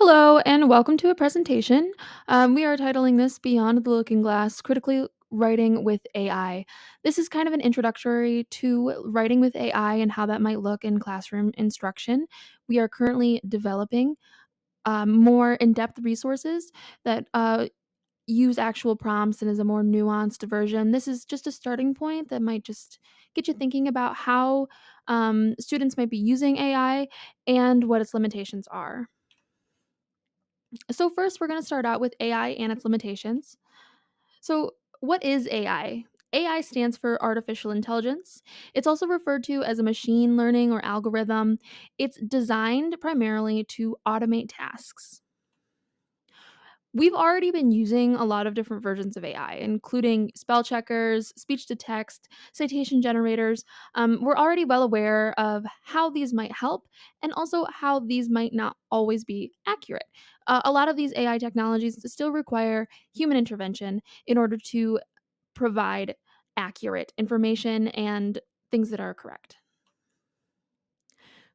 Hello, and welcome to a presentation. We are titling this Beyond the Looking Glass Critically Writing with AI. This is kind of an introductory to writing with AI and how that might look in classroom instruction. We are currently developing more in depth resources that use actual prompts and is a more nuanced version. This is just a starting point that might just get you thinking about how students might be using AI and what its limitations are. So, first, we're going to start out with AI and its limitations. So, what is AI? AI stands for artificial intelligence. It's also referred to as a machine learning or algorithm. It's designed primarily to automate tasks. We've already been using a lot of different versions of AI, including spell checkers, speech to text, citation generators. We're already well aware of how these might help and also how these might not always be accurate. A lot of these AI technologies still require human intervention in order to provide accurate information and things that are correct.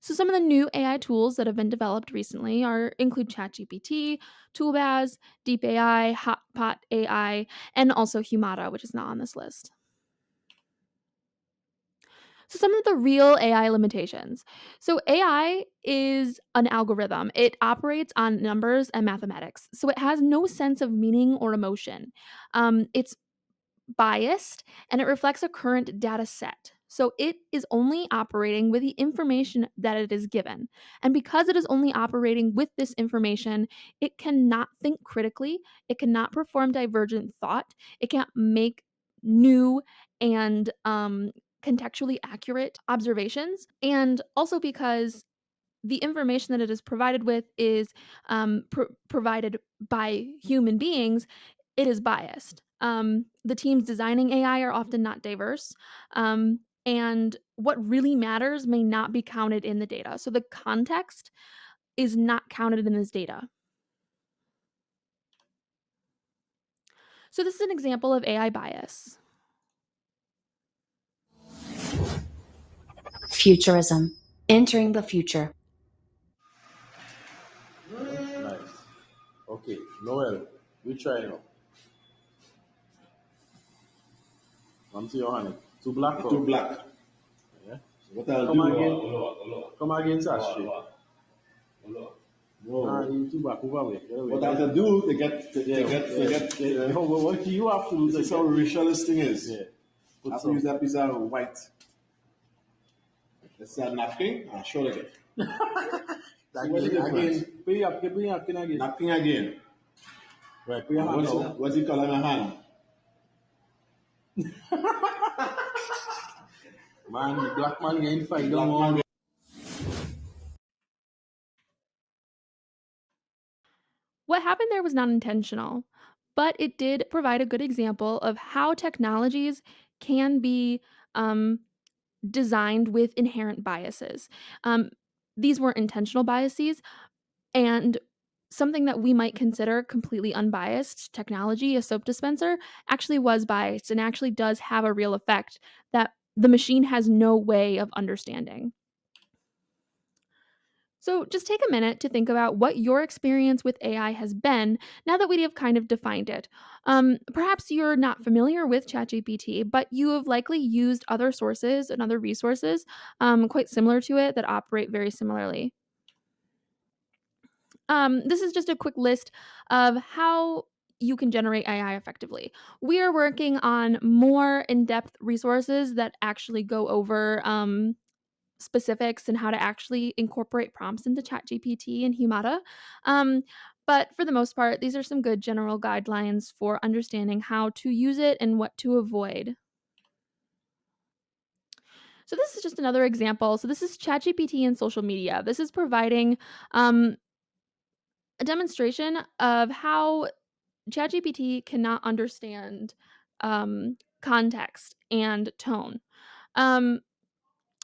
So some of the new AI tools that have been developed recently are include ChatGPT, Toolbaz, Deep AI, Hotpot AI, and also Humata, which is not on this list. So some of the real AI limitations. So AI is an algorithm. It operates on numbers and mathematics. So it has no sense of meaning or emotion. It's biased and it reflects a current data set. So it is only operating with the information that it is given. And because it is only operating with this information, it cannot think critically, it cannot perform divergent thought, it can't make new and contextually accurate observations. And also because the information that it is provided with is provided by human beings, it is biased. The teams designing AI are often not diverse, and what really matters may not be counted in the data. So the context is not counted in this data. So this is an example of AI bias. Futurism. Entering the future. Nice. Okay, Noel, we try now. Come to your honey. Two black Too black. Yeah. So what I'll Come do, again. Come again, Sashi. Nah, no. you two back over there. What I have to do to get What you have to do this to is how racial this thing is. Yeah. I have to use that piece of white. Let's say napkin and show again. See what's the difference? Again, pay your pin again. Napkin again. Right, put your hand out. What's the color in my hand? Man, the black man getting fight Black down man. What happened there was not intentional, but it did provide a good example of how technologies can be um, designed with inherent biases. Um, these weren't intentional biases, and something that we might consider completely unbiased technology, a soap dispenser, actually was biased and actually does have a real effect that the machine has no way of understanding. So, just take a minute to think about what your experience with AI has been now that we have kind of defined it. Perhaps you're not familiar with ChatGPT, but you have likely used other sources and other resources quite similar to it that operate very similarly. This is just a quick list of how you can generate AI effectively. We are working on more in depth resources that actually go over specifics and how to actually incorporate prompts into ChatGPT and Humata. Um, but for the most part, these are some good general guidelines for understanding how to use it and what to avoid. So this is just another example. So this is ChatGPT and social media. This is providing um, a demonstration of how ChatGPT cannot understand context and tone. Um,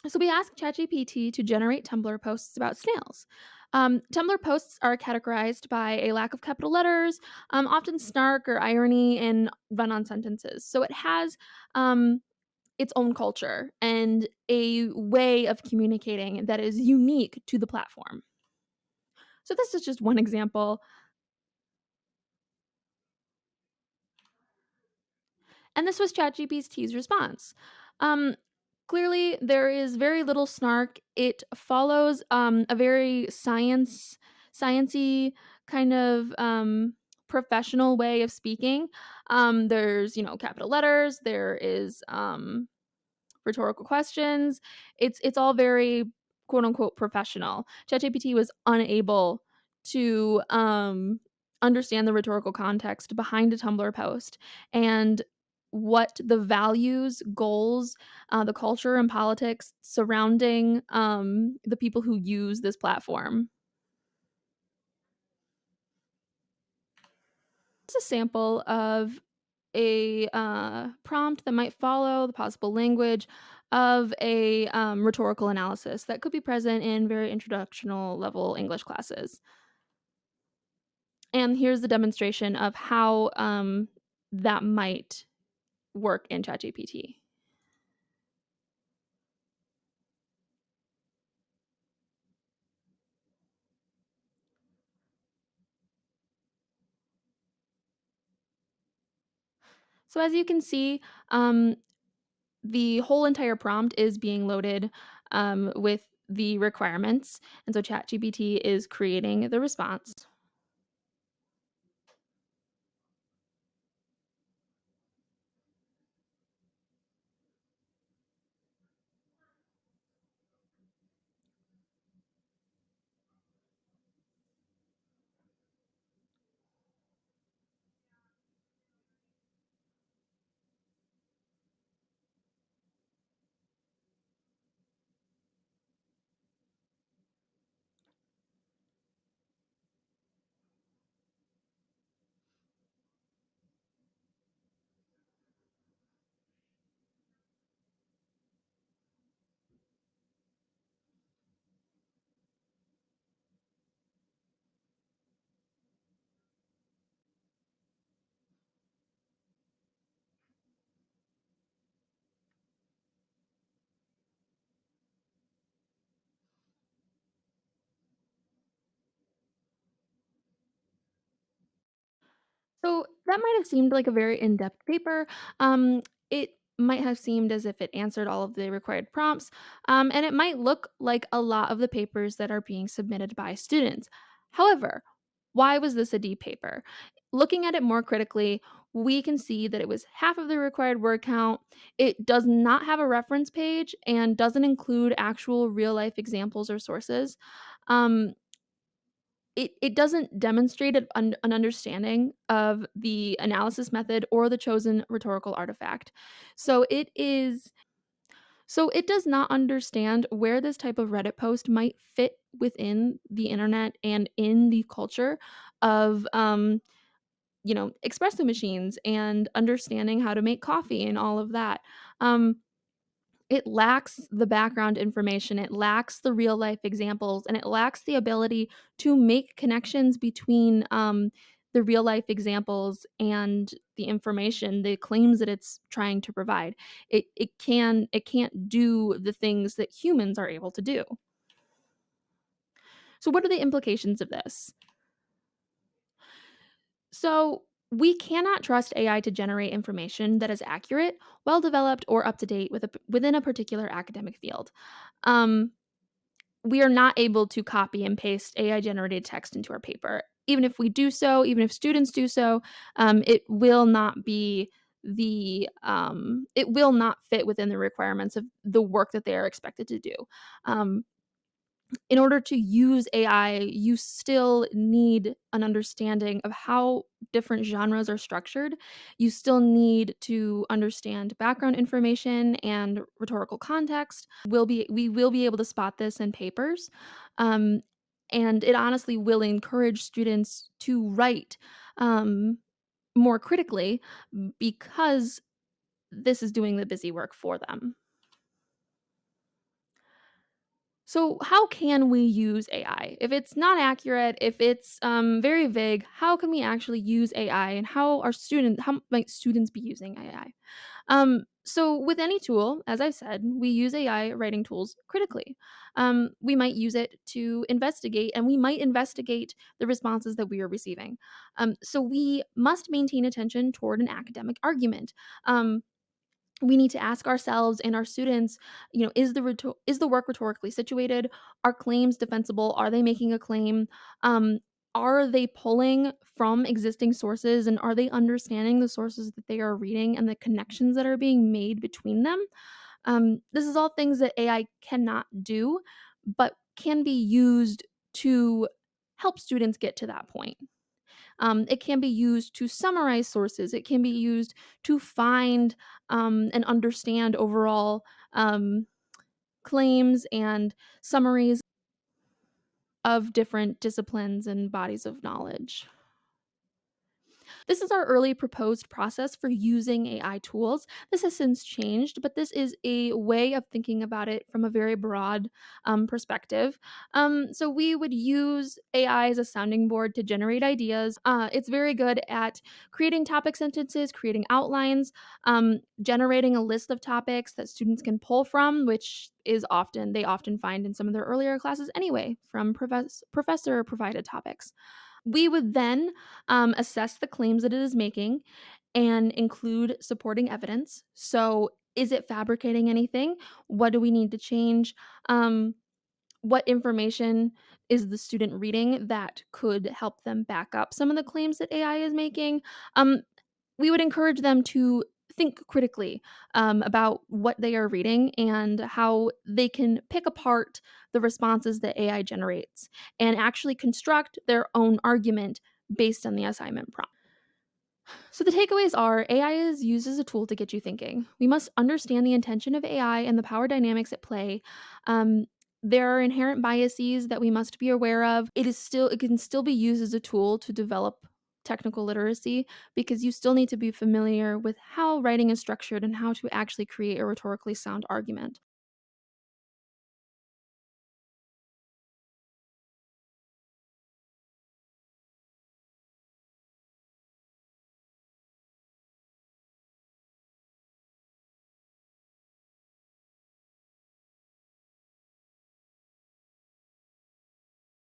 so we asked ChatGPT to generate Tumblr posts about snails. Tumblr posts are categorized by a lack of capital letters, often snark or irony, and run on sentences. So it has its own culture and a way of communicating that is unique to the platform. So this is just one example. And this was ChatGPT's response. Um, Clearly, there is very little snark. It follows a very sciency kind of professional way of speaking. There's capital letters. There is rhetorical questions. It's all very quote unquote professional. ChatGPT was unable to understand the rhetorical context behind a Tumblr post and what the values, goals, the culture and politics surrounding the people who use this platform. It's a sample of a prompt that might follow the possible language of a rhetorical analysis that could be present in very introductional level English classes. And here's the demonstration of how that might work in ChatGPT. So as you can see, the whole entire prompt is being loaded with the requirements, and so ChatGPT is creating the response. So that might have seemed like a very in-depth paper. It might have seemed as if it answered all of the required prompts, and it might look like a lot of the papers that are being submitted by students. However, why was this a D paper? Looking at it more critically, we can see that it was half of the required word count. It does not have a reference page and doesn't include actual real life examples or sources. Um, it doesn't demonstrate an understanding of the analysis method or the chosen rhetorical artifact. So it does not understand where this type of Reddit post might fit within the internet and in the culture of espresso machines and understanding how to make coffee and all of that. It lacks the background information, it lacks the real life examples, and it lacks the ability to make connections between, the real life examples and the information, the claims that it's trying to provide. It can't do the things that humans are able to do. So what are the implications of this? So, we cannot trust AI to generate information that is accurate, well developed, or up to date within a particular academic field. Um, we are not able to copy and paste AI generated text into our paper. Even if we do so, even if students do so, it will not be it will not fit within the requirements of the work that they are expected to do. Um, in order to use AI, you still need an understanding of how different genres are structured. You still need to understand background information and rhetorical context. We will be able to spot this in papers. Um, and it honestly will encourage students to write um, more critically because this is doing the busy work for them. So, how can we use AI? If it's not accurate, if it's very vague, how can we actually use AI, and how might students be using AI? So, with any tool, as I've said, we use AI writing tools critically. We might use it to investigate, and we might investigate the responses that we are receiving. So, we must maintain attention toward an academic argument. Um, we need to ask ourselves and our students, is the work rhetorically situated? Are claims defensible? Are they making a claim? Um, are they pulling from existing sources, and are they understanding the sources that they are reading and the connections that are being made between them? This is all things that AI cannot do, but can be used to help students get to that point. It can be used to summarize sources. It can be used to find and understand overall claims and summaries of different disciplines and bodies of knowledge. This is our early proposed process for using AI tools. This has since changed, but this is a way of thinking about it from a very broad perspective. So we would use AI as a sounding board to generate ideas. It's very good at creating topic sentences, creating outlines, generating a list of topics that students can pull from, which is often they often find in some of their earlier classes anyway from professor provided topics. We would then assess the claims that it is making and include supporting evidence. So, is it fabricating anything? What do we need to change? Um, what information is the student reading that could help them back up some of the claims that AI is making? Um, we would encourage them to think critically about what they are reading and how they can pick apart the responses that AI generates and actually construct their own argument based on the assignment prompt. So the takeaways are AI is used as a tool to get you thinking. We must understand the intention of AI and the power dynamics at play. Um, there are inherent biases that we must be aware of. It can still be used as a tool to develop technical literacy because you still need to be familiar with how writing is structured and how to actually create a rhetorically sound argument.